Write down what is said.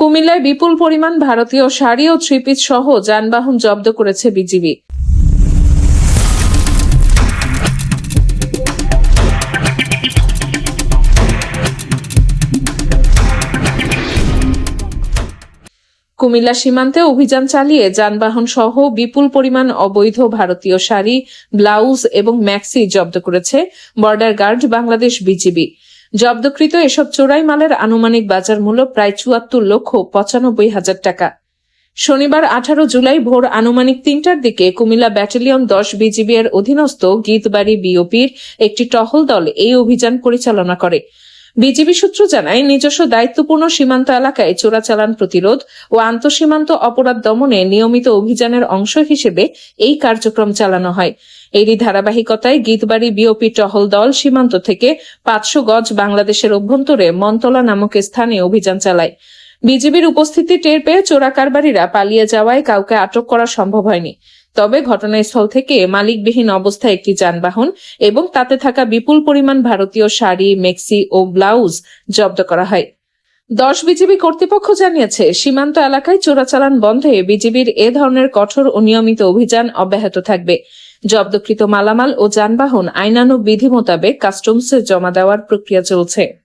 কুমিল্লায় বিপুল পরিমাণ ভারতীয় শাড়ি ও থ্রি-পিস সহ যানবাহন জব্দ করেছে বিজিবি। কুমিল্লা সীমান্তে অভিযান চালিয়ে যানবাহন সহ বিপুল পরিমাণ অবৈধ ভারতীয় শাড়ি, ব্লাউজ এবং ম্যাক্সি জব্দ করেছে বর্ডার গার্ড বাংলাদেশ বিজিবি। জব্দকৃত এসব চোরাই মালের আনুমানিক বাজার মূল্য প্রায় ৭৪,৯৫,০০০ টাকা। শনিবার ১৮ জুলাই ভোর আনুমানিক ৩টার দিকে কুমিল্লা ব্যাটালিয়ন ১০ বিজিবি এর অধীনস্থ গীতবাড়ি বিওপির একটি টহল দল এই অভিযান পরিচালনা করে। বিজিবি সূত্র জানায়, নিজস্ব দায়িত্বপূর্ণ সীমান্ত এলাকায় চোরাচালান প্রতিরোধ ও আন্তঃসীমান্ত অপরাধ দমনে নিয়মিত অভিযানের অংশ হিসেবে এই কার্যক্রম চালানো হয়। এরই ধারাবাহিকতায় গীতবাড়ি বিওপি টহল দল সীমান্ত থেকে ৫০০ গজ বাংলাদেশের অভ্যন্তরে মনতলা নামক স্থানে অভিযান চালায়। বিজিবির উপস্থিতি টের পেয়ে চোরা কারবারিরা পালিয়ে যাওয়ায় কাউকে আটক করা সম্ভব হয়নি। তবে ঘটনাস্থল থেকে মালিকবিহীন অবস্থায় একটি যানবাহন এবং তাতে থাকা বিপুল পরিমাণ ভারতীয় শাড়ি, মেক্সি ও ব্লাউজ জব্দ করা হয়। ১০ বিজিবি কর্তৃপক্ষ জানিয়েছে, সীমান্ত এলাকায় চোরাচালান বন্ধে বিজিবির এ ধরনের কঠোর ও নিয়মিত অভিযান অব্যাহত থাকবে। জব্দকৃত মালামাল ও যানবাহন আইনানুগ বিধি মোতাবেক কাস্টমসে জমা দেওয়ার প্রক্রিয়া চলছে।